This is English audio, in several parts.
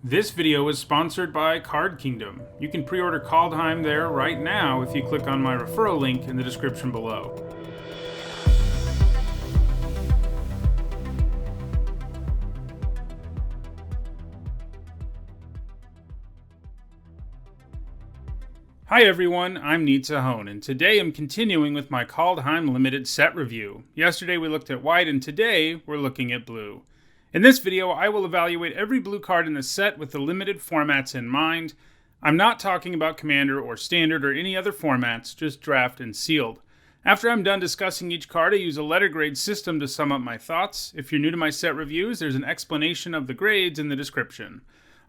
This video is sponsored by Card Kingdom. You can pre-order Kaldheim there right now if you click on my referral link in the description below. Hi everyone, I'm Nitsa, and today I'm continuing with my Kaldheim Limited set review. Yesterday we looked at white and today we're looking at blue. In this video, I will evaluate every blue card in the set with the limited formats in mind. I'm not talking about Commander or Standard or any other formats, just Draft and Sealed. After I'm done discussing each card, I use a letter grade system to sum up my thoughts. If you're new to my set reviews, there's an explanation of the grades in the description.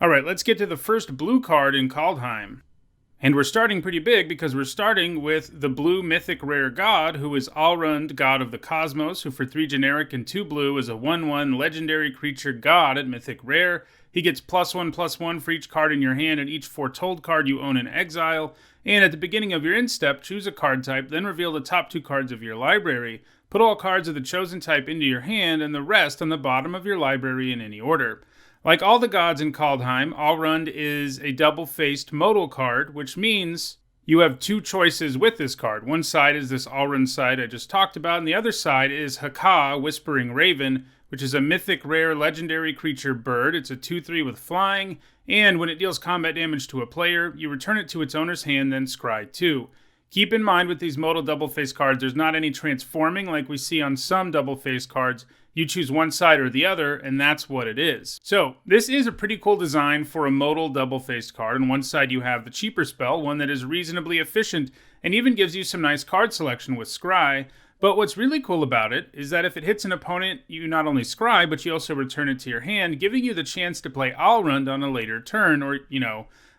Alright, let's get to the first blue card in Kaldheim. And we're starting pretty big because we're starting with the blue mythic rare god, who is Alrund, god of the cosmos, who for 3 generic and 2 blue is a 1/1 legendary creature god at mythic rare. He gets +1/+1 for each card in your hand and each foretold card you own in exile. And at the beginning of your end step, choose a card type, then reveal the top 2 cards of your library. Put all cards of the chosen type into your hand and the rest on the bottom of your library in any order. Like all the gods in Kaldheim, Alrund is a double-faced modal card, which means you have 2 choices with this card. One side is this Alrund side I just talked about, and the other side is Haka, Whispering Raven, which is a mythic rare legendary creature bird. It's a 2/3 with flying, and when it deals combat damage to a player, you return it to its owner's hand, then scry 2. Keep in mind with these modal double-faced cards, there's not any transforming like we see on some double-faced cards. You choose one side or the other, and that's what it is. So, this is a pretty cool design for a modal double-faced card. On one side you have the cheaper spell, one that is reasonably efficient, and even gives you some nice card selection with scry. But what's really cool about it is that if it hits an opponent, you not only scry, but you also return it to your hand, giving you the chance to play Alrund on a later turn, or,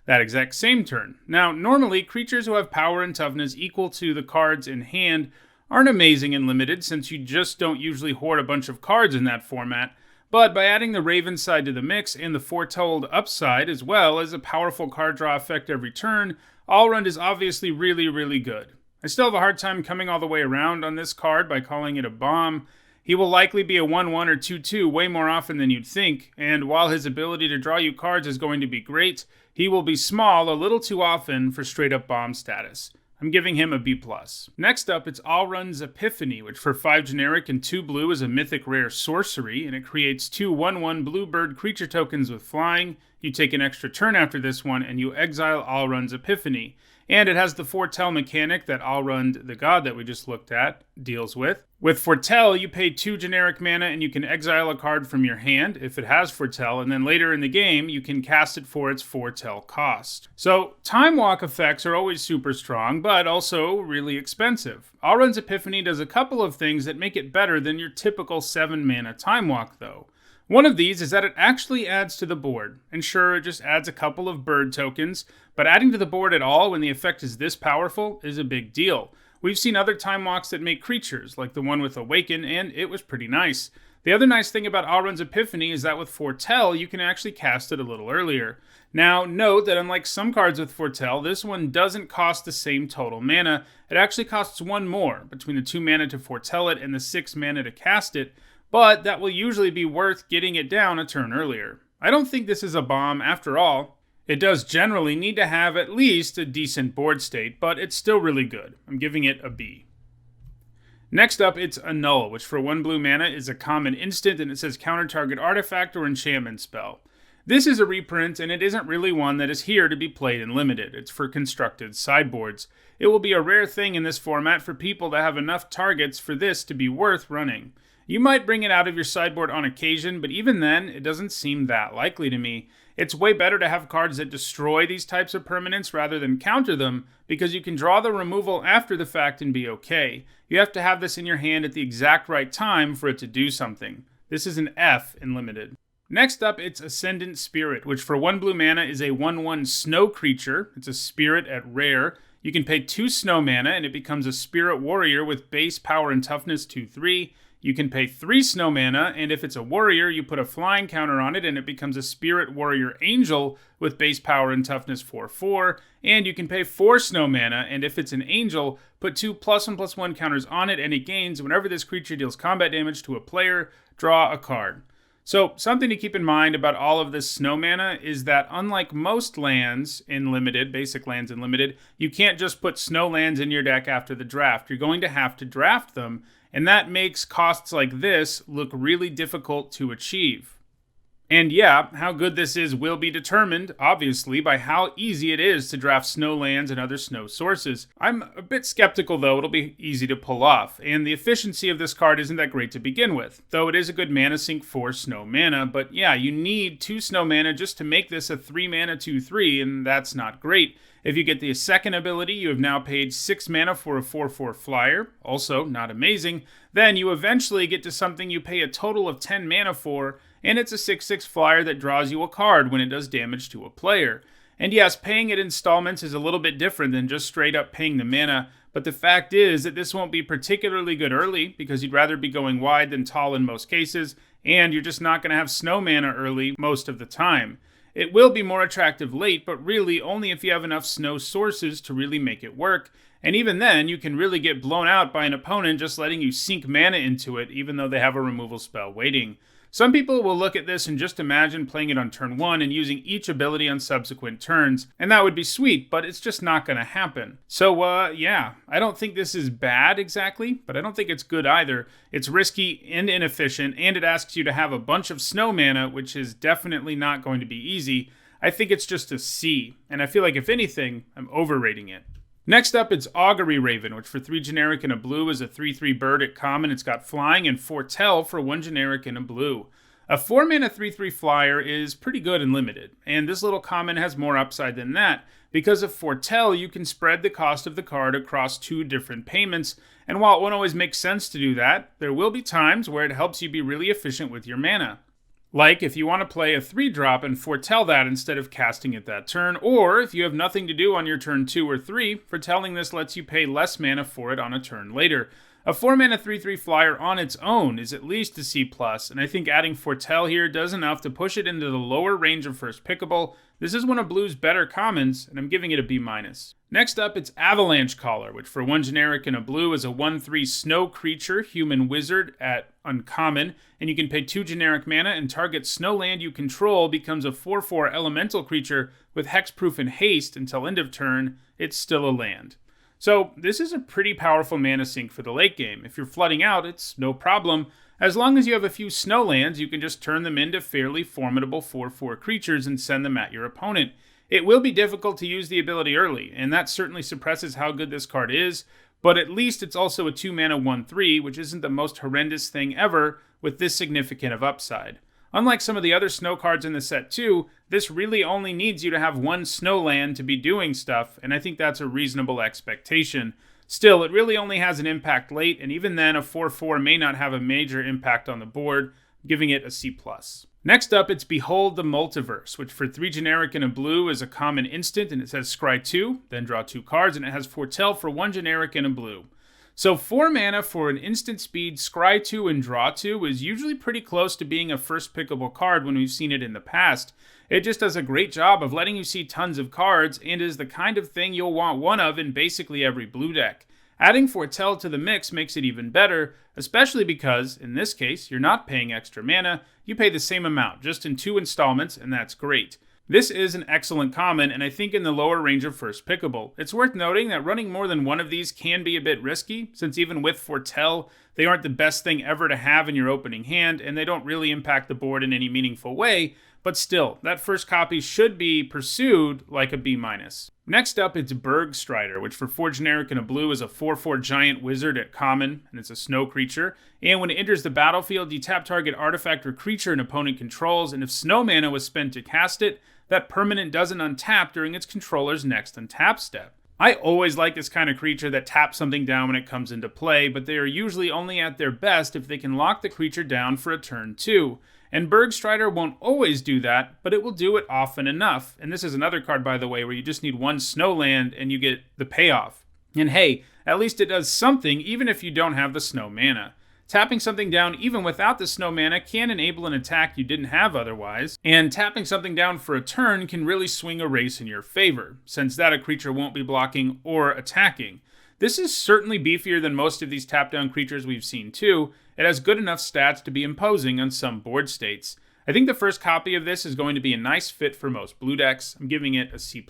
that exact same turn. Now, normally, creatures who have power and toughness equal to the cards in hand aren't amazing and limited, since you just don't usually hoard a bunch of cards in that format, but by adding the Raven side to the mix and the Foretold upside, as well as a powerful card draw effect every turn, Alrund is obviously really, really good. I still have a hard time coming all the way around on this card by calling it a bomb. He will likely be a 1/1 or 2/2 way more often than you'd think, and while his ability to draw you cards is going to be great, he will be small a little too often for straight-up bomb status. I'm giving him a B+. Next up, it's Alrund's Epiphany, which for 5 generic and 2 blue is a mythic rare sorcery, and it creates 2 1/1 bluebird creature tokens with flying. You take an extra turn after this one, and you exile Alrund's Epiphany. And it has the Foretell mechanic that Alrund, the god that we just looked at, deals with. With Foretell, you pay 2 generic mana and you can exile a card from your hand if it has Foretell, and then later in the game, you can cast it for its Foretell cost. So, Time Walk effects are always super strong, but also really expensive. Alrund's Epiphany does a couple of things that make it better than your typical 7 mana Time Walk, though. One of these is that it actually adds to the board, and sure, it just adds a couple of bird tokens, but adding to the board at all when the effect is this powerful is a big deal. We've seen other Time Walks that make creatures, like the one with Awaken, and it was pretty nice. The other nice thing about Alrund's Epiphany is that with Foretell, you can actually cast it a little earlier. Now, note that unlike some cards with Foretell, this one doesn't cost the same total mana. It actually costs 1 more, between the 2 mana to Foretell it and the 6 mana to cast it, but that will usually be worth getting it down a turn earlier. I don't think this is a bomb after all. It does generally need to have at least a decent board state, but it's still really good. I'm giving it a B. Next up, it's Annul, which for 1 blue mana is a common instant, and it says counter target artifact or enchantment spell. This is a reprint, and it isn't really one that is here to be played in limited. It's for constructed sideboards. It will be a rare thing in this format for people to have enough targets for this to be worth running. You might bring it out of your sideboard on occasion, but even then, it doesn't seem that likely to me. It's way better to have cards that destroy these types of permanents rather than counter them, because you can draw the removal after the fact and be okay. You have to have this in your hand at the exact right time for it to do something. This is an F in limited. Next up, it's Ascendant Spirit, which for 1 blue mana is a 1/1 snow creature. It's a spirit at rare. You can pay 2 snow mana and it becomes a spirit warrior with base power and toughness 2/3. You can pay 3 snow mana, and if it's a warrior, you put a flying counter on it, and it becomes a Spirit Warrior Angel with base power and toughness 4/4. And you can pay 4 snow mana, and if it's an angel, put 2 +1/+1 counters on it, and it gains whenever this creature deals combat damage to a player, draw a card. So something to keep in mind about all of this snow mana is that unlike most lands in Limited, basic lands in Limited, you can't just put snow lands in your deck after the draft. You're going to have to draft them, and that makes costs like this look really difficult to achieve. And yeah, how good this is will be determined, obviously, by how easy it is to draft snow lands and other snow sources. I'm a bit skeptical, though, it'll be easy to pull off, and the efficiency of this card isn't that great to begin with, though it is a good mana sink for snow mana, but yeah, you need 2 snow mana just to make this a 3 mana 2/3, and that's not great. If you get the second ability, you have now paid 6 mana for a 4/4 flyer, also not amazing. Then you eventually get to something you pay a total of 10 mana for, and it's a 6/6 flyer that draws you a card when it does damage to a player. And yes, paying it in installments is a little bit different than just straight up paying the mana, but the fact is that this won't be particularly good early because you'd rather be going wide than tall in most cases, and you're just not going to have snow mana early most of the time. It will be more attractive late, but really only if you have enough snow sources to really make it work, and even then you can really get blown out by an opponent just letting you sink mana into it even though they have a removal spell waiting. Some people will look at this and just imagine playing it on turn 1 and using each ability on subsequent turns, and that would be sweet, but it's just not going to happen. So yeah, I don't think this is bad exactly, but I don't think it's good either. It's risky and inefficient, and it asks you to have a bunch of snow mana, which is definitely not going to be easy. I think it's just a C, and I feel like if anything, I'm overrating it. Next up, it's Augury Raven, which for 3 generic and a blue is a 3/3 bird at common. It's got flying and foretell for 1 generic and a blue. A 4 mana 3/3 flyer is pretty good and limited, and this little common has more upside than that. Because of foretell, you can spread the cost of the card across 2 different payments, and while it won't always make sense to do that, there will be times where it helps you be really efficient with your mana. Like if you want to play a 3-drop and foretell that instead of casting it that turn, or if you have nothing to do on your turn 2 or 3, foretelling this lets you pay less mana for it on a turn later. A 4 mana 3/3 flyer on its own is at least a C+, and I think adding foretell here does enough to push it into the lower range of first pickable. This is one of Blue's better commons, and I'm giving it a B-. Next up, it's Avalanche Caller, which for 1 generic and a blue is a 1/3 snow creature, human wizard at uncommon, and you can pay 2 generic mana and target snow land you control becomes a 4/4 elemental creature with hexproof and haste until end of turn. It's still a land. So this is a pretty powerful mana sink for the late game. If you're flooding out, it's no problem. As long as you have a few snow lands, you can just turn them into fairly formidable 4/4 creatures and send them at your opponent. It will be difficult to use the ability early, and that certainly suppresses how good this card is, but at least it's also a 2 mana 1/3, which isn't the most horrendous thing ever with this significant of upside. Unlike some of the other snow cards in the set too, this really only needs you to have 1 snow land to be doing stuff, and I think that's a reasonable expectation. Still, it really only has an impact late, and even then a 4/4 may not have a major impact on the board, giving it a C+. Next up, it's Behold the Multiverse, which for 3 generic and a blue is a common instant, and it says scry 2, then draw 2 cards, and it has foretell for 1 generic and a blue. So 4 mana for an instant speed scry 2 and draw 2 is usually pretty close to being a first pickable card when we've seen it in the past. It just does a great job of letting you see tons of cards and is the kind of thing you'll want one of in basically every blue deck. Adding foretell to the mix makes it even better, especially because, in this case, you're not paying extra mana, you pay the same amount, just in 2 installments, and that's great. This is an excellent common, and I think in the lower range of first pickable. It's worth noting that running more than one of these can be a bit risky, since even with foretell, they aren't the best thing ever to have in your opening hand, and they don't really impact the board in any meaningful way, but still, that first copy should be pursued like a B-. Next up, it's Bergstrider, which for 4 generic and a blue is a 4/4 giant wizard at common, and it's a snow creature. And when it enters the battlefield, you tap target artifact or creature an opponent controls, and if snow mana was spent to cast it, that permanent doesn't untap during its controller's next untap step. I always like this kind of creature that taps something down when it comes into play, but they are usually only at their best if they can lock the creature down for a turn 2. And Bergstrider won't always do that, but it will do it often enough. And this is another card, by the way, where you just need 1 snow land and you get the payoff. And hey, at least it does something even if you don't have the snow mana. Tapping something down even without the snow mana can enable an attack you didn't have otherwise, and tapping something down for a turn can really swing a race in your favor, since that a creature won't be blocking or attacking. This is certainly beefier than most of these tap-down creatures we've seen too, it has good enough stats to be imposing on some board states. I think the first copy of this is going to be a nice fit for most blue decks. I'm giving it a C+.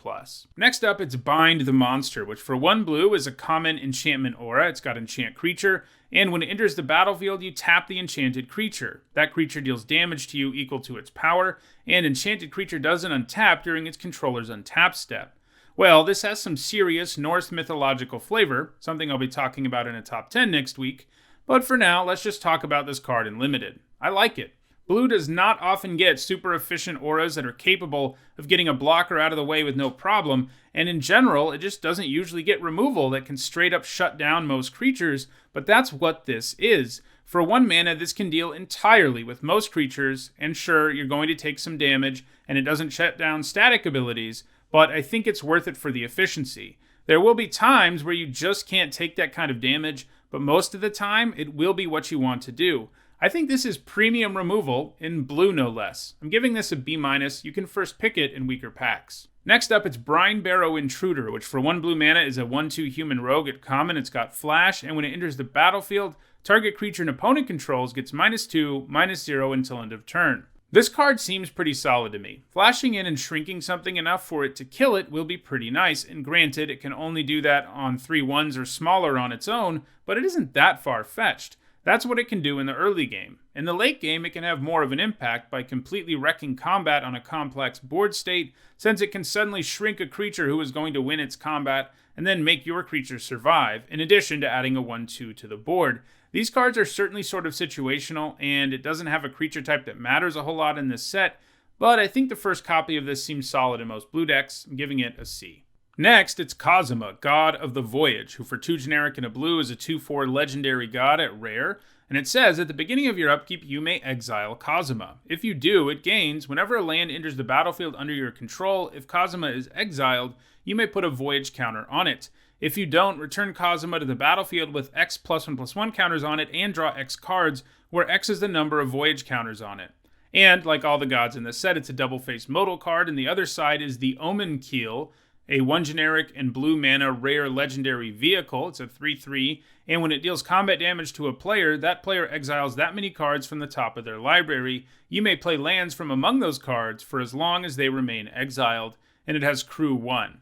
Next up, it's Bind the Monster, which for 1 blue is a common enchantment aura. It's got enchant creature, and when it enters the battlefield, you tap the enchanted creature. That creature deals damage to you equal to its power, and enchanted creature doesn't untap during its controller's untap step. Well, this has some serious Norse mythological flavor, something I'll be talking about in a top 10 next week, but for now, let's just talk about this card in Limited. I like it. Blue does not often get super efficient auras that are capable of getting a blocker out of the way with no problem, and in general, it just doesn't usually get removal that can straight up shut down most creatures, but that's what this is. For 1 mana, this can deal entirely with most creatures, and sure, you're going to take some damage, and it doesn't shut down static abilities, but I think it's worth it for the efficiency. There will be times where you just can't take that kind of damage, but most of the time, it will be what you want to do. I think this is premium removal, in blue no less. I'm giving this a B-. You can first pick it in weaker packs. Next up, it's Brine Barrow Intruder, which for 1 blue mana is a 1/2 human rogue at common. It's got flash, and when it enters the battlefield, target creature an opponent controls gets -2, -0 until end of turn. This card seems pretty solid to me. Flashing in and shrinking something enough for it to kill it will be pretty nice, and granted, it can only do that on 3/1s or smaller on its own, but it isn't that far-fetched. That's what it can do in the early game. In the late game, it can have more of an impact by completely wrecking combat on a complex board state, since it can suddenly shrink a creature who is going to win its combat, and then make your creature survive, in addition to adding a 1/2 to the board. These cards are certainly sort of situational, and it doesn't have a creature type that matters a whole lot in this set, but I think the first copy of this seems solid in most blue decks. I'm giving it a C. Next, it's Kazuma, God of the Voyage, who for 2 generic and a blue is a 2/4 legendary god at rare, and it says at the beginning of your upkeep you may exile Kazuma. If you do, it gains whenever a land enters the battlefield under your control. If Kazuma is exiled, you may put a Voyage counter on it. If you don't, return Kazuma to the battlefield with X +1/+1 counters on it and draw X cards, where X is the number of Voyage counters on it. And, like all the gods in this set, it's a double-faced modal card, and the other side is the Omen Keel, a 1 generic and blue mana rare legendary vehicle. It's a 3/3, and when it deals combat damage to a player, that player exiles that many cards from the top of their library. You may play lands from among those cards for as long as they remain exiled, and it has crew 1.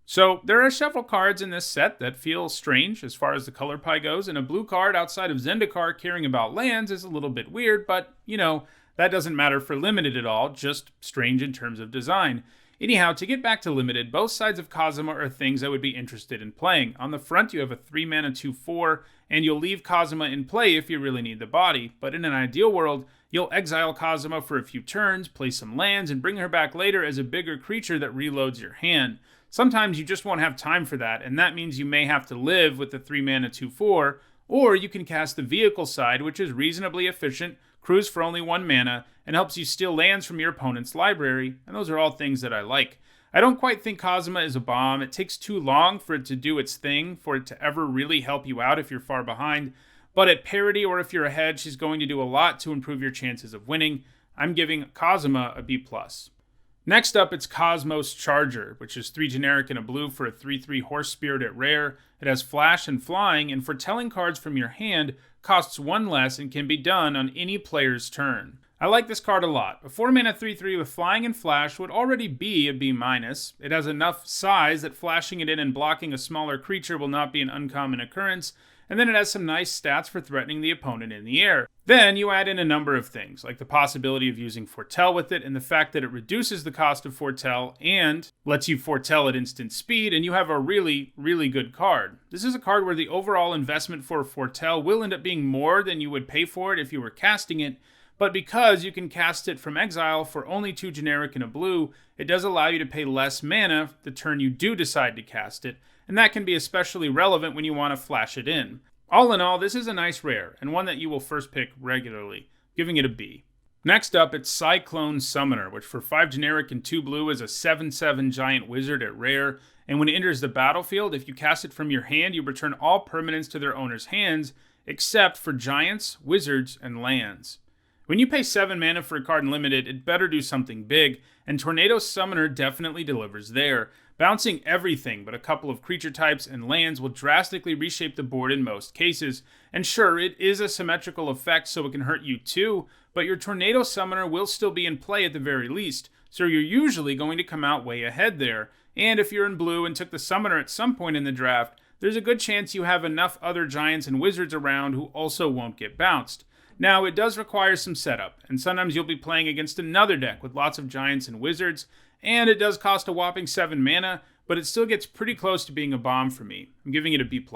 So there are several cards in this set that feel strange as far as the color pie goes, and a blue card outside of Zendikar caring about lands is a little bit weird, but, that doesn't matter for Limited at all, just strange in terms of design. Anyhow, to get back to Limited, both sides of Kazuma are things I would be interested in playing. On the front, you have a 3 mana 2/4, and you'll leave Kazuma in play if you really need the body, but in an ideal world, you'll exile Kazuma for a few turns, play some lands, and bring her back later as a bigger creature that reloads your hand. Sometimes you just won't have time for that, and that means you may have to live with the 3 mana 2/4, or you can cast the vehicle side, which is reasonably efficient, crews for only 1 mana, and helps you steal lands from your opponent's library, and those are all things that I like. I don't quite think Kazuma is a bomb. It takes too long for it to do its thing, for it to ever really help you out if you're far behind, but at parity or if you're ahead, she's going to do a lot to improve your chances of winning. I'm giving Kazuma a B+. Next up, it's Cosmos Charger, which is 3 generic and a blue for a 3/3 Horse Spirit at rare. It has flash and flying, and for telling cards from your hand, costs 1 less and can be done on any player's turn. I like this card a lot. A 4 mana 3/3 with flying and flash would already be a B-. It has enough size that flashing it in and blocking a smaller creature will not be an uncommon occurrence, and then it has some nice stats for threatening the opponent in the air. Then you add in a number of things, like the possibility of using Foretell with it, and the fact that it reduces the cost of Foretell and lets you foretell at instant speed, and you have a really, really good card. This is a card where the overall investment for Foretell will end up being more than you would pay for it if you were casting it, but because you can cast it from exile for only 2 generic and a blue, it does allow you to pay less mana the turn you do decide to cast it, and that can be especially relevant when you want to flash it in. All in all, this is a nice rare, and one that you will first pick regularly, giving it a B. Next up, it's Cyclone Summoner, which for 5 generic and 2 blue is a 7/7 giant wizard at rare, and when it enters the battlefield, if you cast it from your hand, you return all permanents to their owner's hands, except for giants, wizards, and lands. When you pay 7 mana for a card in Limited, it better do something big, and Tornado Summoner definitely delivers there. Bouncing everything but a couple of creature types and lands will drastically reshape the board in most cases. And sure, it is a symmetrical effect, so it can hurt you too, but your Tornado Summoner will still be in play at the very least, so you're usually going to come out way ahead there. And if you're in blue and took the Summoner at some point in the draft, there's a good chance you have enough other Giants and Wizards around who also won't get bounced. Now, it does require some setup, and sometimes you'll be playing against another deck with lots of Giants and Wizards, and it does cost a whopping 7 mana, but it still gets pretty close to being a bomb for me. I'm giving it a B+.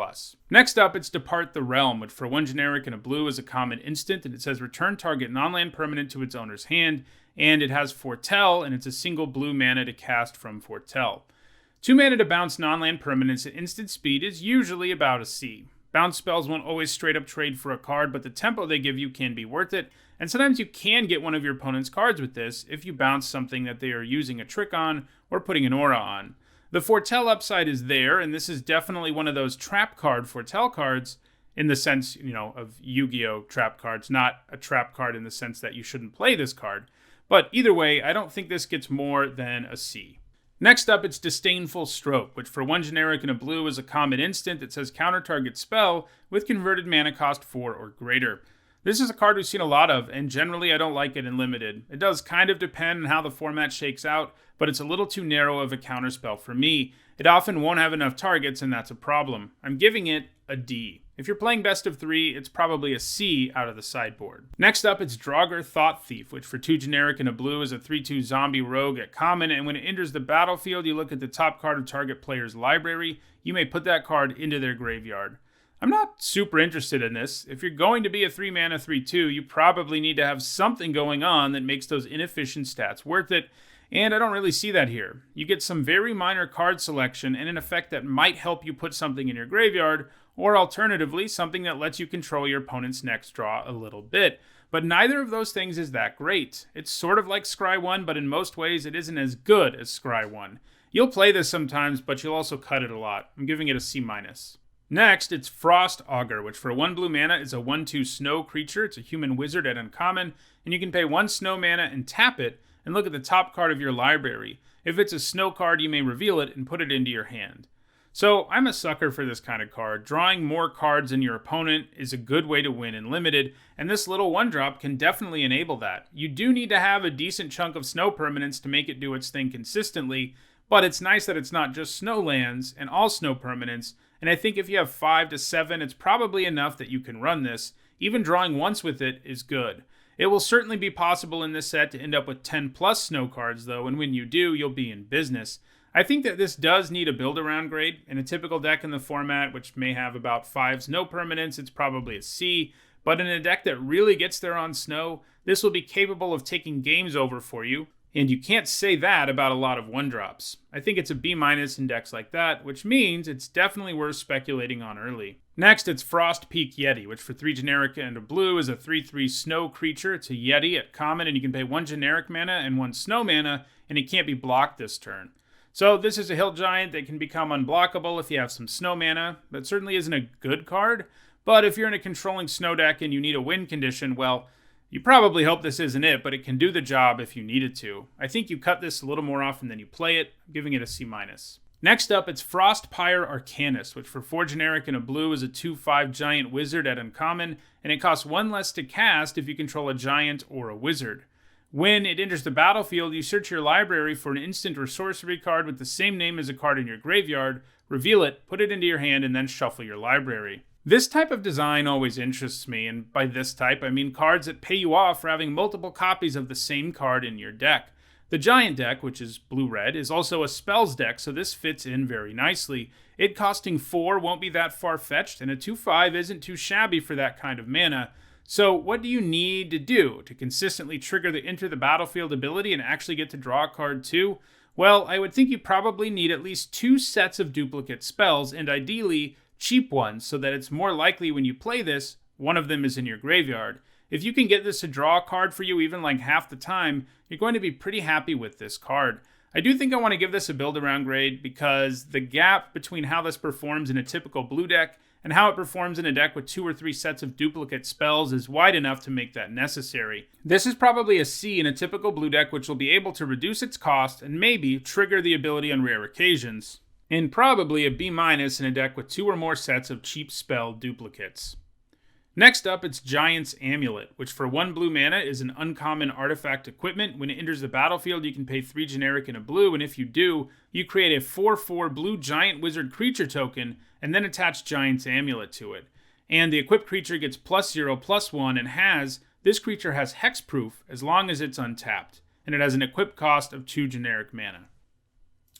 Next up, it's Depart the Realm, which for 1 generic and a blue is a common instant, and it says return target non-land permanent to its owner's hand, and it has Foretell, and it's a single blue mana to cast from Foretell. 2 mana to bounce non-land permanents at instant speed is usually about a C. Bounce spells won't always straight up trade for a card, but the tempo they give you can be worth it, and sometimes you can get one of your opponent's cards with this if you bounce something that they are using a trick on or putting an aura on. The Foretell upside is there, and this is definitely one of those trap card Foretell cards in the sense, of Yu-Gi-Oh! Trap cards, not a trap card in the sense that you shouldn't play this card. But either way, I don't think this gets more than a C. Next up, it's Disdainful Stroke, which for 1 generic and a blue is a common instant that says counter target spell with converted mana cost 4 or greater. This is a card we've seen a lot of, and generally I don't like it in Limited. It does kind of depend on how the format shakes out, but it's a little too narrow of a counterspell for me. It often won't have enough targets, and that's a problem. I'm giving it a D. If you're playing best of 3, it's probably a C out of the sideboard. Next up, it's Draugr Thought Thief, which for 2 generic and a blue is a 3/2 zombie rogue at common, and when it enters the battlefield, you look at the top card of target player's library. You may put that card into their graveyard. I'm not super interested in this. If you're going to be a 3 mana 3/2, you probably need to have something going on that makes those inefficient stats worth it, and I don't really see that here. You get some very minor card selection and an effect that might help you put something in your graveyard, or alternatively, something that lets you control your opponent's next draw a little bit. But neither of those things is that great. It's sort of like Scry 1, but in most ways it isn't as good as Scry 1. You'll play this sometimes, but you'll also cut it a lot. I'm giving it a C-. Next, it's Frost Augur, which for 1 blue mana is a 1/2 snow creature. It's a human wizard at uncommon, and you can pay 1 snow mana and tap it, and look at the top card of your library. If it's a snow card, you may reveal it and put it into your hand. So I'm a sucker for this kind of card. Drawing more cards than your opponent is a good way to win in Limited, and this little 1-drop can definitely enable that. You do need to have a decent chunk of snow permanents to make it do its thing consistently, but it's nice that it's not just snow lands and all snow permanents, and I think if you have 5 to 7, it's probably enough that you can run this. Even drawing once with it is good. It will certainly be possible in this set to end up with 10 plus snow cards though, and when you do, you'll be in business. I think that this does need a build-around grade. In a typical deck in the format, which may have about 5 snow permanents, it's probably a C, but in a deck that really gets there on snow, this will be capable of taking games over for you, and you can't say that about a lot of 1-drops. I think it's a B- in decks like that, which means it's definitely worth speculating on early. Next, it's Frost Peak Yeti, which for 3 generic and a blue is a 3/3 snow creature. It's a Yeti at common, and you can pay 1 generic mana and 1 snow mana, and it can't be blocked this turn. So this is a hill giant that can become unblockable if you have some snow mana. That certainly isn't a good card, but if you're in a controlling snow deck and you need a win condition, well, you probably hope this isn't it, but it can do the job if you need it to. I think you cut this a little more often than you play it, giving it a C-. Next up, it's Frostpyre Arcanist, which for 4 generic and a blue is a 2/5 giant wizard at uncommon, and it costs 1 less to cast if you control a giant or a wizard. When it enters the battlefield, you search your library for an instant or sorcery card with the same name as a card in your graveyard, reveal it, put it into your hand, and then shuffle your library. This type of design always interests me, and by this type, I mean cards that pay you off for having multiple copies of the same card in your deck. The Giant deck, which is blue-red, is also a spells deck, so this fits in very nicely. It costing 4 won't be that far-fetched, and a 2/5 isn't too shabby for that kind of mana. So what do you need to do to consistently trigger the enter the battlefield ability and actually get to draw a card too? Well, I would think you probably need at least 2 sets of duplicate spells, and ideally cheap ones, so that it's more likely when you play this, one of them is in your graveyard. If you can get this to draw a card for you even like half the time, you're going to be pretty happy with this card. I do think I want to give this a build-around grade because the gap between how this performs in a typical blue deck and how it performs in a deck with 2 or 3 sets of duplicate spells is wide enough to make that necessary. This is probably a C in a typical blue deck, which will be able to reduce its cost and maybe trigger the ability on rare occasions, and probably a B- in a deck with 2 or more sets of cheap spell duplicates. Next up, it's Giant's Amulet, which for 1 blue mana is an uncommon artifact equipment. When it enters the battlefield, you can pay 3 generic and a blue, and if you do, you create a 4/4 blue giant wizard creature token, and then attach Giant's Amulet to it. And the equipped creature gets +0/+1, and this creature has hexproof as long as it's untapped, and it has an equip cost of 2 generic mana.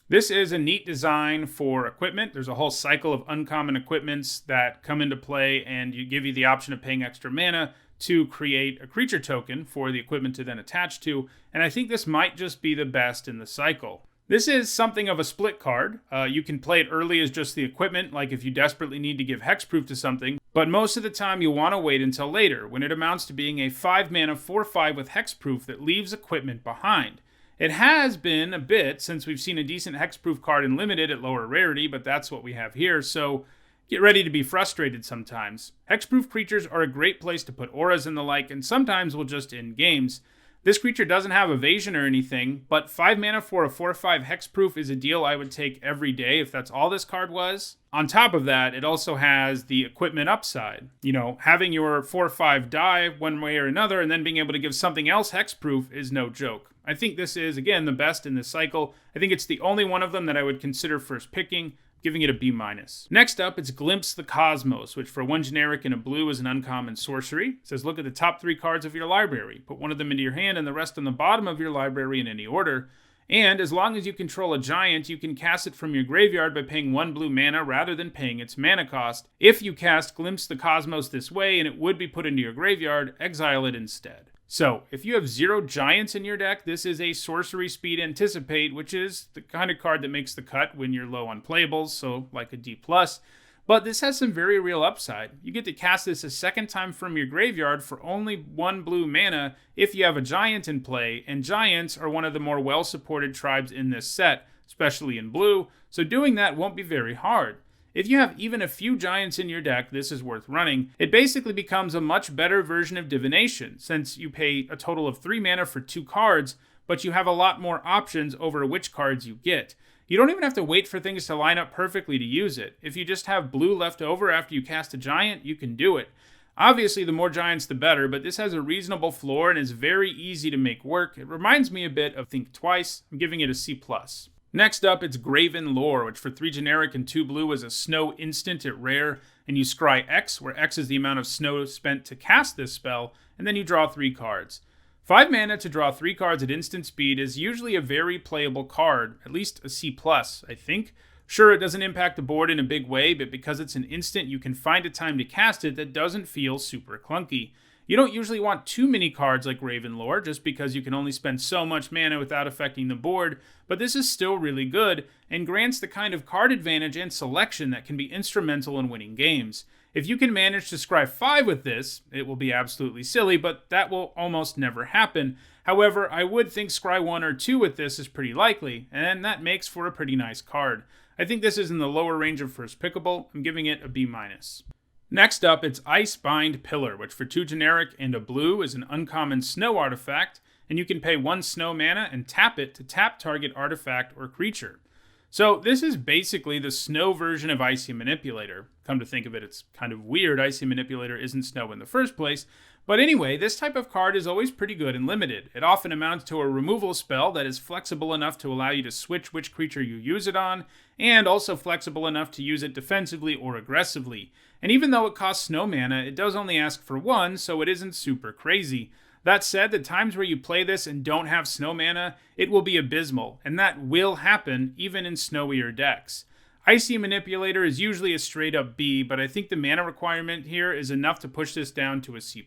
This is a neat design for equipment. There's a whole cycle of uncommon equipments that come into play, and you give you the option of paying extra mana to create a creature token for the equipment to then attach to, and I think this might just be the best in the cycle. This is something of a split card. You can play it early as just the equipment, like if you desperately need to give hexproof to something, but most of the time you'll want to wait until later, when it amounts to being a 5 mana 4/5 with hexproof that leaves equipment behind. It has been a bit since we've seen a decent hexproof card in Limited at lower rarity, but that's what we have here, so get ready to be frustrated sometimes. Hexproof creatures are a great place to put auras and the like, and sometimes will just end games. This creature doesn't have evasion or anything, but 5 mana for a 4/5 hexproof is a deal I would take every day if that's all this card was. On top of that, it also has the equipment upside. You know, having your 4/5 die one way or another and then being able to give something else hexproof is no joke. I think this is, again, the best in this cycle. I think it's the only one of them that I would consider first picking, giving it a B-. Next up, it's Glimpse the Cosmos, which for 1 generic and a blue is an uncommon sorcery. It says look at the top 3 cards of your library. Put one of them into your hand and the rest on the bottom of your library in any order. And as long as you control a giant, you can cast it from your graveyard by paying 1 blue mana rather than paying its mana cost. If you cast Glimpse the Cosmos this way and it would be put into your graveyard, exile it instead. So, if you have 0 giants in your deck, this is a sorcery speed Anticipate, which is the kind of card that makes the cut when you're low on playables, so like a D+. But this has some very real upside. You get to cast this a second time from your graveyard for only 1 blue mana if you have a giant in play, and giants are one of the more well-supported tribes in this set, especially in blue, so doing that won't be very hard. If you have even a few giants in your deck, this is worth running. It basically becomes a much better version of Divination, since you pay a total of 3 mana for 2 cards, but you have a lot more options over which cards you get. You don't even have to wait for things to line up perfectly to use it. If you just have blue left over after you cast a giant, you can do it. Obviously, the more giants, the better, but this has a reasonable floor and is very easy to make work. It reminds me a bit of Think Twice. I'm giving it a C+. Next up, it's Graven Lore, which for 3 generic and 2 blue is a snow instant at rare, and you scry X, where X is the amount of snow spent to cast this spell, and then you draw 3 cards. 5 mana to draw 3 cards at instant speed is usually a very playable card, at least a C+, I think. Sure, it doesn't impact the board in a big way, but because it's an instant, you can find a time to cast it that doesn't feel super clunky. You don't usually want too many cards like Graven Lore, just because you can only spend so much mana without affecting the board, but this is still really good, and grants the kind of card advantage and selection that can be instrumental in winning games. If you can manage to scry 5 with this, it will be absolutely silly, but that will almost never happen. However, I would think scry 1 or 2 with this is pretty likely, and that makes for a pretty nice card. I think this is in the lower range of first pickable. I'm giving it a B-. Next up, it's Icebind Pillar, which for 2 generic and a blue is an uncommon snow artifact, and you can pay 1 snow mana and tap it to tap target artifact or creature. So this is basically the snow version of Icy Manipulator. Come to think of it, it's kind of weird Icy Manipulator isn't snow in the first place. But anyway, this type of card is always pretty good and limited. It often amounts to a removal spell that is flexible enough to allow you to switch which creature you use it on, and also flexible enough to use it defensively or aggressively. And even though it costs snow mana, it does only ask for 1, so it isn't super crazy. That said, the times where you play this and don't have snow mana, it will be abysmal, and that will happen even in snowier decks. Icy Manipulator is usually a straight up B, but I think the mana requirement here is enough to push this down to a C+.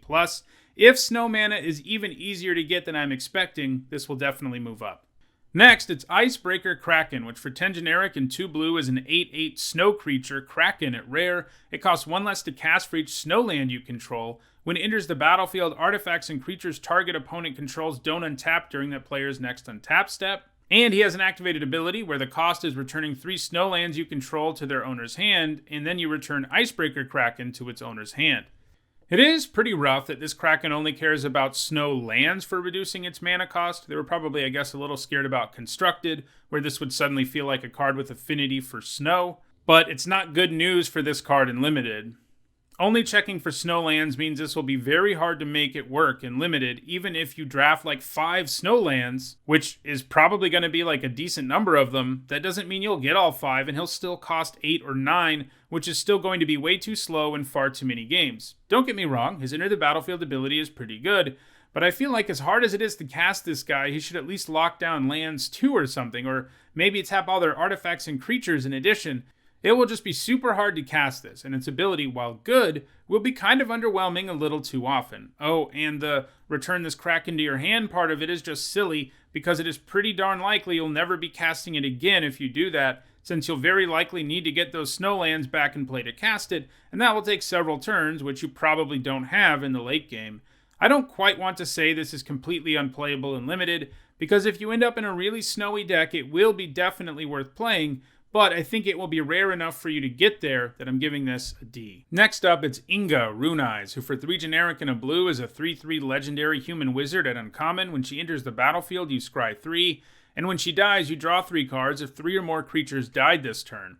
If snow mana is even easier to get than I'm expecting, this will definitely move up. Next, it's Icebreaker Kraken, which for 10 generic and 2 blue is an 8/8 snow creature, Kraken at rare. It costs 1 less to cast for each snow land you control. When it enters the battlefield, artifacts and creatures target opponent controls don't untap during that player's next untap step. And he has an activated ability where the cost is returning 3 snow lands you control to their owner's hand, and then you return Icebreaker Kraken to its owner's hand. It is pretty rough that this Kraken only cares about snow lands for reducing its mana cost. They were probably, I guess, a little scared about Constructed, where this would suddenly feel like a card with affinity for snow. But it's not good news for this card in Limited. Only checking for snow lands means this will be very hard to make it work in Limited, even if you draft like 5 snow lands, which is probably going to be like a decent number of them. That doesn't mean you'll get all 5, and he'll still cost 8 or 9, which is still going to be way too slow in far too many games. Don't get me wrong, his Enter the Battlefield ability is pretty good, but I feel like as hard as it is to cast this guy, he should at least lock down lands 2 or something, or maybe tap all their artifacts and creatures in addition. It will just be super hard to cast this, and its ability, while good, will be kind of underwhelming a little too often. Oh, and the return this Kraken to your hand part of it is just silly, because it is pretty darn likely you'll never be casting it again if you do that, since you'll very likely need to get those snow lands back in play to cast it, and that will take several turns, which you probably don't have in the late game. I don't quite want to say this is completely unplayable and limited, because if you end up in a really snowy deck, it will be definitely worth playing, but I think it will be rare enough for you to get there that I'm giving this a D. Next up, it's Inga, Rune Eyes, who for 3 generic and a blue is a 3/3 legendary human wizard at uncommon. When she enters the battlefield, you scry 3, and when she dies, you draw 3 cards if 3 or more creatures died this turn.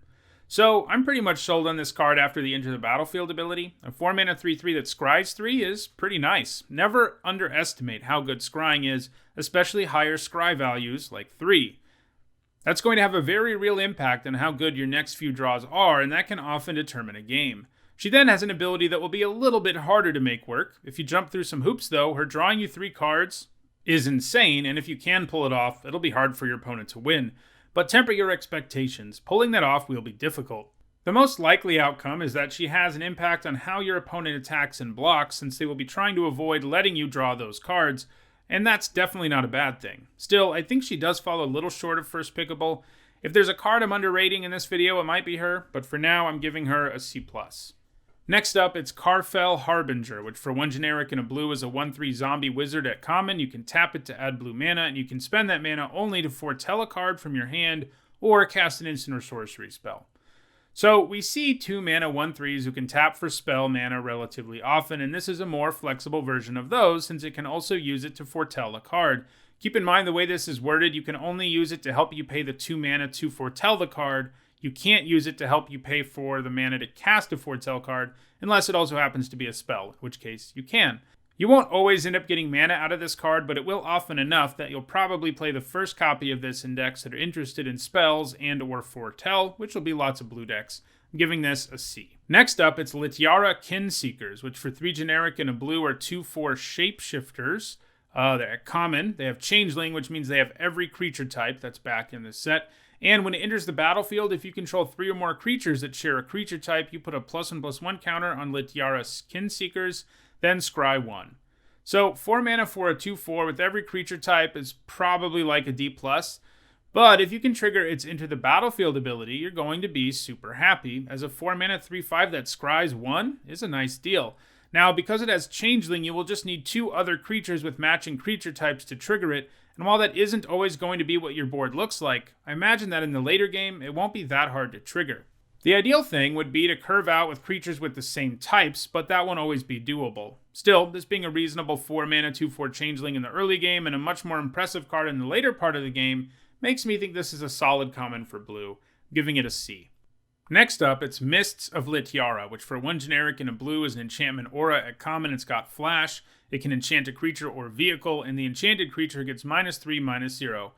So I'm pretty much sold on this card after the Enter the Battlefield ability. A 4-mana 3/3 that scries 3 is pretty nice. Never underestimate how good scrying is, especially higher scry values like 3. That's going to have a very real impact on how good your next few draws are, and that can often determine a game. She then has an ability that will be a little bit harder to make work. If you jump through some hoops though, her drawing you 3 cards is insane, and if you can pull it off, it'll be hard for your opponent to win. But temper your expectations. Pulling that off will be difficult. The most likely outcome is that she has an impact on how your opponent attacks and blocks, since they will be trying to avoid letting you draw those cards, and that's definitely not a bad thing. Still, I think she does fall a little short of first pickable. If there's a card I'm underrating in this video, it might be her, but for now I'm giving her a C+. Next up, it's Karfell Harbinger, which for 1 generic and a blue is a 1/3 zombie wizard at common. You can tap it to add blue mana, and you can spend that mana only to foretell a card from your hand or cast an instant or sorcery spell. So we see 2 mana 1/3s who can tap for spell mana relatively often, and this is a more flexible version of those since it can also use it to foretell a card. Keep in mind the way this is worded, you can only use it to help you pay the 2 mana to foretell the card. You can't use it to help you pay for the mana to cast a foretell card unless it also happens to be a spell, in which case you can. You won't always end up getting mana out of this card, but it will often enough that you'll probably play the first copy of this in decks that are interested in spells and or foretell, which will be lots of blue decks. I'm giving this a C. Next up, it's Lityara Kinseekers, which for 3 generic and a blue are 2/4 shapeshifters. They're common. They have Changeling, which means they have every creature type that's back in this set. And when it enters the battlefield, if you control 3 or more creatures that share a creature type, you put a +1/+1 counter on Lityara Kinseekers, then scry 1. So 4 mana for a 2/4 with every creature type is probably like a D+, but if you can trigger its Enter the Battlefield ability, you're going to be super happy, as a 4 mana 3/5 that scries 1 is a nice deal. Now, because it has Changeling, you will just need 2 other creatures with matching creature types to trigger it, and while that isn't always going to be what your board looks like, I imagine that in the later game, it won't be that hard to trigger. The ideal thing would be to curve out with creatures with the same types, but that won't always be doable. Still, this being a reasonable 4 mana 2/4 Changeling in the early game and a much more impressive card in the later part of the game makes me think this is a solid common for blue, giving it a C. Next up, it's Mists of Lityara, which for 1 generic and a blue is an enchantment aura at common. It's got flash, it can enchant a creature or vehicle, and the enchanted creature gets -3/-0.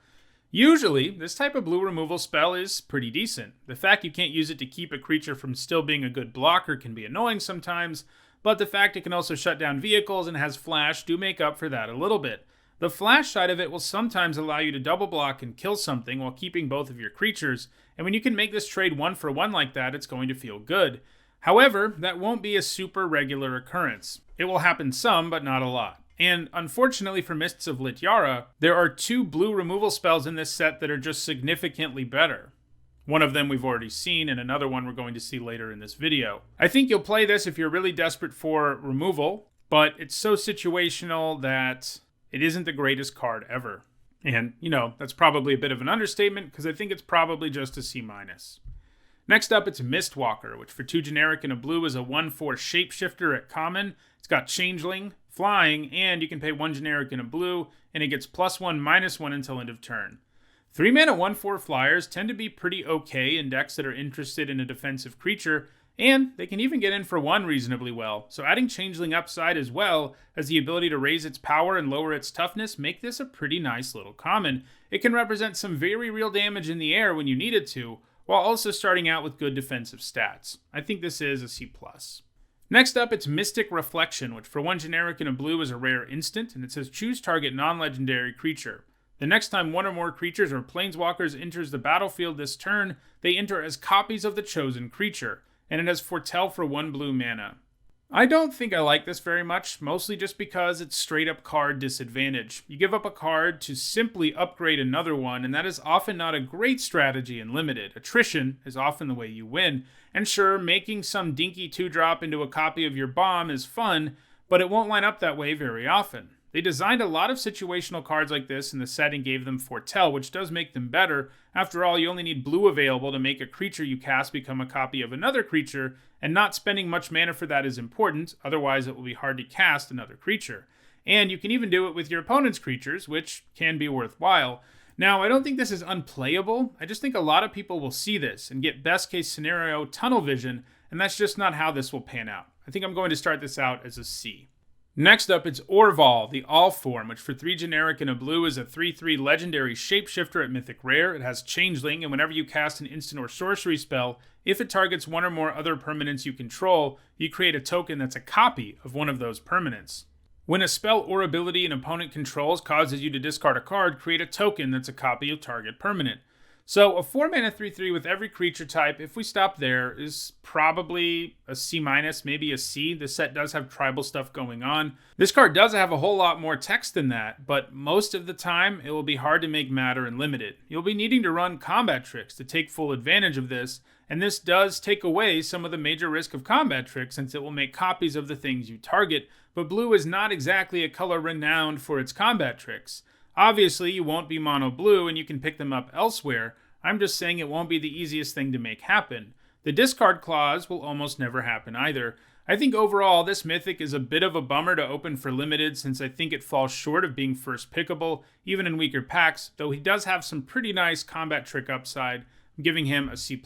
Usually, this type of blue removal spell is pretty decent. The fact you can't use it to keep a creature from still being a good blocker can be annoying sometimes, but the fact it can also shut down vehicles and has flash do make up for that a little bit. The flash side of it will sometimes allow you to double block and kill something while keeping both of your creatures, and when you can make this trade 1-for-1 like that, it's going to feel good. However, that won't be a super regular occurrence. It will happen some, but not a lot. And unfortunately for Mists of Lityara, there are 2 blue removal spells in this set that are just significantly better. One of them we've already seen, and another one we're going to see later in this video. I think you'll play this if you're really desperate for removal, but it's so situational that it isn't the greatest card ever. And, that's probably a bit of an understatement because I think it's probably just a C-. Next up, it's Mistwalker, which for 2 generic and a blue is a 1/4 shapeshifter at common. It's got changeling, flying, and you can pay 1 generic and a blue, and it gets +1/-1 until end of turn. 3 mana 1/4 flyers tend to be pretty okay in decks that are interested in a defensive creature, and they can even get in for 1 reasonably well, so adding changeling upside as well as the ability to raise its power and lower its toughness make this a pretty nice little common. It can represent some very real damage in the air when you need it to, while also starting out with good defensive stats. I think this is a C+. Next up, it's Mystic Reflection, which for 1 generic and a blue is a rare instant, and it says choose target non-legendary creature. The next time 1 or more creatures or planeswalkers enters the battlefield this turn, they enter as copies of the chosen creature, and it has Foretell for 1 blue mana. I don't think I like this very much, mostly just because it's straight up card disadvantage. You give up a card to simply upgrade another one, and that is often not a great strategy in Limited. Attrition is often the way you win, and sure, making some dinky 2-drop into a copy of your bomb is fun, but it won't line up that way very often. They designed a lot of situational cards like this in the set and gave them Foretell, which does make them better. After all, you only need blue available to make a creature you cast become a copy of another creature, and not spending much mana for that is important, otherwise it will be hard to cast another creature. And you can even do it with your opponent's creatures, which can be worthwhile. Now, I don't think this is unplayable, I just think a lot of people will see this and get best case scenario tunnel vision, and that's just not how this will pan out. I think I'm going to start this out as a C. Next up, it's Orval, the All form, which for 3 generic and a blue is a 3/3 legendary shapeshifter at Mythic Rare. It has Changeling, and whenever you cast an instant or sorcery spell, if it targets 1 or more other permanents you control, you create a token that's a copy of one of those permanents. When a spell or ability an opponent controls causes you to discard a card, create a token that's a copy of target permanent. So a 4 mana 3/3 with every creature type, if we stop there, is probably a C-, maybe a C. The set does have tribal stuff going on. This card does have a whole lot more text than that, but most of the time it will be hard to make matter in Limited. You'll be needing to run combat tricks to take full advantage of this, and this does take away some of the major risk of combat tricks since it will make copies of the things you target, but blue is not exactly a color renowned for its combat tricks. Obviously, you won't be mono blue and you can pick them up elsewhere. I'm just saying it won't be the easiest thing to make happen. The discard clause will almost never happen either. I think overall, this Mythic is a bit of a bummer to open for Limited since I think it falls short of being first pickable, even in weaker packs, though he does have some pretty nice combat trick upside. I'm giving him a C+.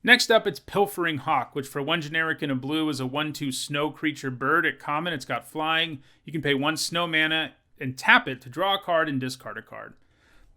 Next up, it's Pilfering Hawk, which for 1 generic and a blue is a 1/2 snow creature bird at common. It's got flying. You can pay 1 snow mana and tap it to draw a card and discard a card.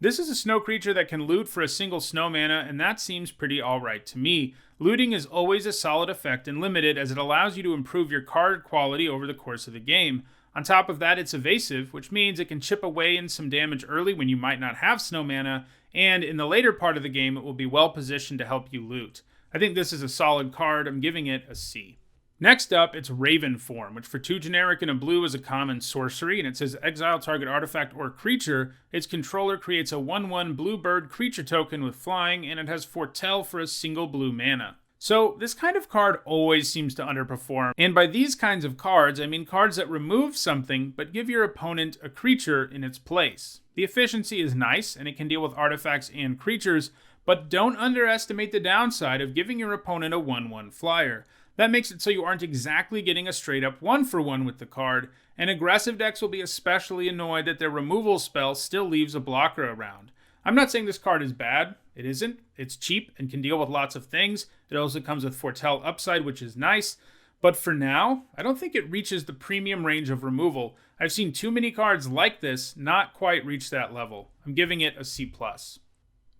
This is a snow creature that can loot for a single snow mana, and that seems pretty alright to me. Looting is always a solid effect in Limited as it allows you to improve your card quality over the course of the game. On top of that, it's evasive, which means it can chip away in some damage early when you might not have snow mana, and in the later part of the game it will be well positioned to help you loot. I think this is a solid card. I'm giving it a C. Next up, it's Raven form, which for 2 generic and a blue is a common sorcery, and it says exile target artifact or creature. Its controller creates a 1/1 blue bird creature token with flying, and it has Foretell for a single blue mana. So this kind of card always seems to underperform, and by these kinds of cards, I mean cards that remove something but give your opponent a creature in its place. The efficiency is nice, and it can deal with artifacts and creatures, but don't underestimate the downside of giving your opponent a 1/1 flyer. That makes it so you aren't exactly getting a straight up 1-for-1 with the card, and aggressive decks will be especially annoyed that their removal spell still leaves a blocker around. I'm not saying this card is bad, it isn't. It's cheap and can deal with lots of things. It also comes with Foretell upside, which is nice, but for now, I don't think it reaches the premium range of removal. I've seen too many cards like this not quite reach that level. I'm giving it a C+.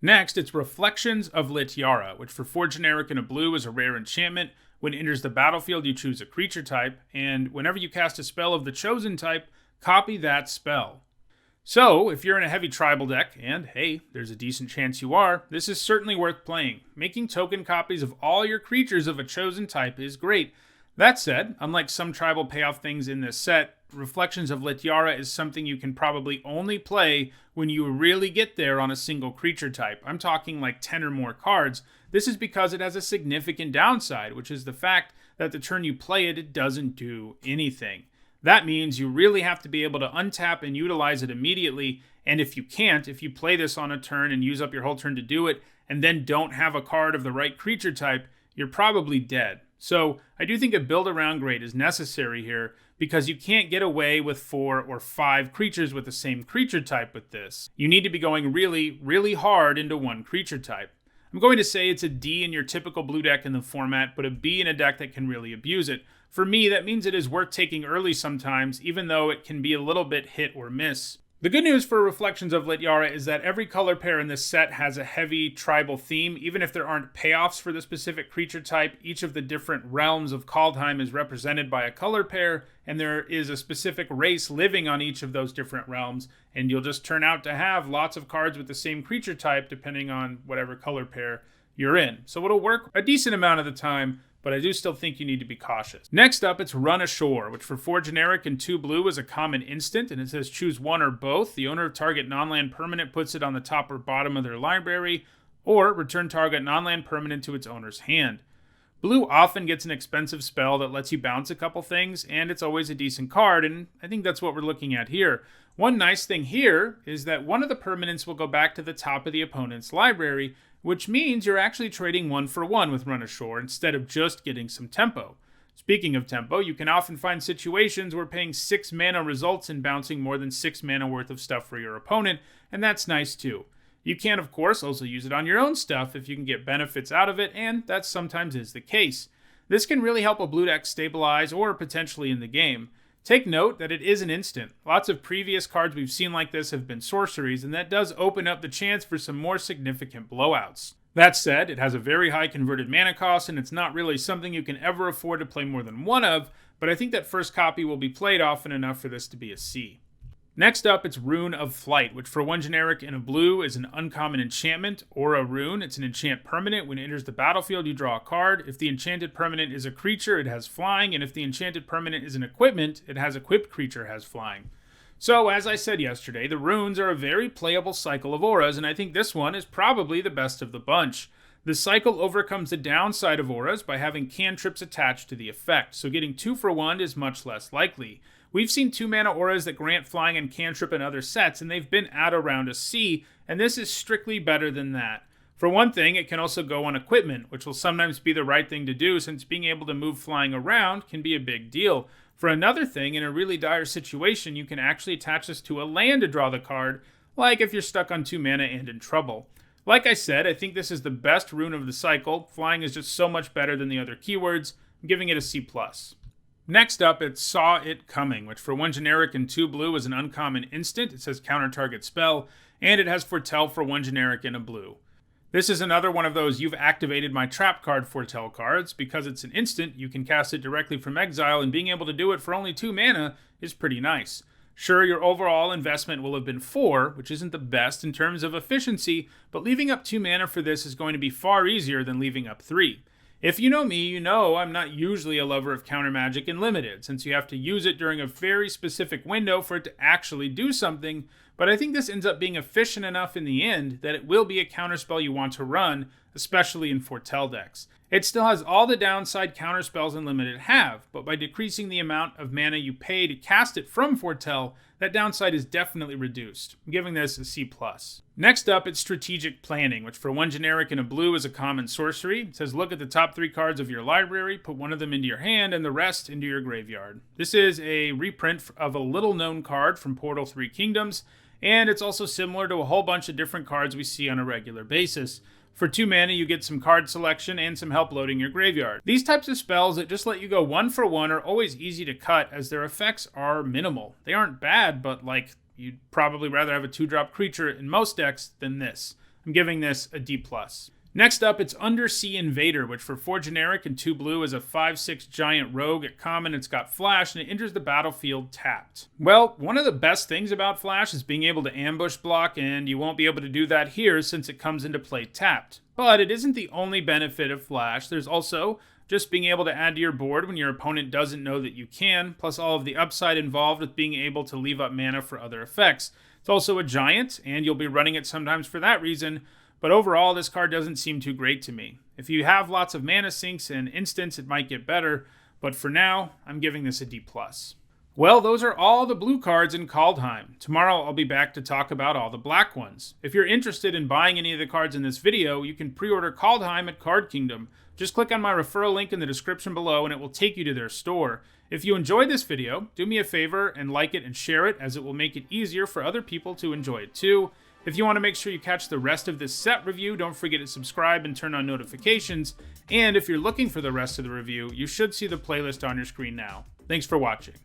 Next, it's Reflections of Lityara, which for 4 generic and a blue is a rare enchantment. When it enters the battlefield, you choose a creature type, and whenever you cast a spell of the chosen type, copy that spell. So, if you're in a heavy tribal deck, and hey, there's a decent chance you are, this is certainly worth playing. Making token copies of all your creatures of a chosen type is great. That said, unlike some tribal payoff things in this set, Reflections of Lityara is something you can probably only play when you really get there on a single creature type. I'm talking like 10 or more cards. This is because it has a significant downside, which is the fact that the turn you play it, it doesn't do anything. That means you really have to be able to untap and utilize it immediately, and if you can't, if you play this on a turn and use up your whole turn to do it, and then don't have a card of the right creature type, you're probably dead. So I do think a build around grade is necessary here, because you can't get away with 4 or 5 creatures with the same creature type with this. You need to be going really, really hard into one creature type. I'm going to say it's a D in your typical blue deck in the format, but a B in a deck that can really abuse it. For me, that means it is worth taking early sometimes, even though it can be a little bit hit or miss. The good news for Reflections of Lityara is that every color pair in this set has a heavy tribal theme. Even if there aren't payoffs for the specific creature type, each of the different realms of Kaldheim is represented by a color pair, and there is a specific race living on each of those different realms, and you'll just turn out to have lots of cards with the same creature type depending on whatever color pair you're in. So it'll work a decent amount of the time, but I do still think you need to be cautious. Next up, it's Run Ashore, which for 4 generic and 2 blue is a common instant, and it says choose one or both. The owner of target non-land permanent puts it on the top or bottom of their library, or return target non-land permanent to its owner's hand. Blue often gets an expensive spell that lets you bounce a couple things, and it's always a decent card, and I think that's what we're looking at here. One nice thing here is that one of the permanents will go back to the top of the opponent's library, which means you're actually trading 1 for 1 with Run Ashore instead of just getting some tempo. Speaking of tempo, you can often find situations where paying 6 mana results in bouncing more than 6 mana worth of stuff for your opponent, and that's nice too. You can, of course, also use it on your own stuff if you can get benefits out of it, and that sometimes is the case. This can really help a blue deck stabilize or potentially in the game. Take note that it is an instant. Lots of previous cards we've seen like this have been sorceries, and that does open up the chance for some more significant blowouts. That said, it has a very high converted mana cost, and it's not really something you can ever afford to play more than one of, but I think that first copy will be played often enough for this to be a C. Next up, it's Rune of Flight, which for 1 generic and a blue is an uncommon enchantment or a rune. It's an enchant permanent. When it enters the battlefield, you draw a card. If the enchanted permanent is a creature, it has flying, and if the enchanted permanent is an equipment, it has equipped creature has flying. So, as I said yesterday, the runes are a very playable cycle of auras, and I think this one is probably the best of the bunch. The cycle overcomes the downside of auras by having cantrips attached to the effect, so getting 2 for 1 is much less likely. We've seen 2 mana auras that grant flying and cantrip in other sets, and they've been at around a C, and this is strictly better than that. For one thing, it can also go on equipment, which will sometimes be the right thing to do since being able to move flying around can be a big deal. For another thing, in a really dire situation, you can actually attach this to a land to draw the card, like if you're stuck on 2 mana and in trouble. Like I said, I think this is the best rune of the cycle. Flying is just so much better than the other keywords. I'm giving it a C+. Next up, it's Saw It Coming, which for 1 generic and 2 blue is an uncommon instant. It says counter target spell, and it has Foretell for 1 generic and a blue. This is another one of those you've activated my trap card Foretell cards. Because it's an instant, you can cast it directly from exile, and being able to do it for only 2 mana is pretty nice. Sure, your overall investment will have been 4, which isn't the best in terms of efficiency, but leaving up 2 mana for this is going to be far easier than leaving up 3. If you know me, you know I'm not usually a lover of counter magic in limited, since you have to use it during a very specific window for it to actually do something, but I think this ends up being efficient enough in the end that it will be a counterspell you want to run, especially in Foretell decks. It still has all the downside counterspells in limited have, but by decreasing the amount of mana you pay to cast it from Foretell, that downside is definitely reduced. I'm giving this a C+. Next up, it's Strategic Planning, which for 1 generic and a blue is a common sorcery. It says look at the top 3 cards of your library, put one of them into your hand, and the rest into your graveyard. This is a reprint of a little-known card from Portal 3 Kingdoms, and it's also similar to a whole bunch of different cards we see on a regular basis. For 2 mana, you get some card selection and some help loading your graveyard. These types of spells that just let you go 1 for 1 are always easy to cut as their effects are minimal. They aren't bad, but like you'd probably rather have a 2-drop creature in most decks than this. I'm giving this a D+. Next up, it's Undersea Invader, which for 4 generic and 2 blue is a 5/6 giant rogue. At common, it's got flash, and it enters the battlefield tapped. Well, one of the best things about flash is being able to ambush block, and you won't be able to do that here since it comes into play tapped. But it isn't the only benefit of flash. There's also just being able to add to your board when your opponent doesn't know that you can, plus all of the upside involved with being able to leave up mana for other effects. It's also a giant, and you'll be running it sometimes for that reason. But overall, this card doesn't seem too great to me. If you have lots of mana sinks and instants, it might get better, but for now, I'm giving this a D+. Well, those are all the blue cards in Kaldheim. Tomorrow I'll be back to talk about all the black ones. If you're interested in buying any of the cards in this video, you can pre-order Kaldheim at Card Kingdom. Just click on my referral link in the description below and it will take you to their store. If you enjoyed this video, do me a favor and like it and share it, as it will make it easier for other people to enjoy it too. If you want to make sure you catch the rest of this set review, don't forget to subscribe and turn on notifications. And if you're looking for the rest of the review, you should see the playlist on your screen now. Thanks for watching.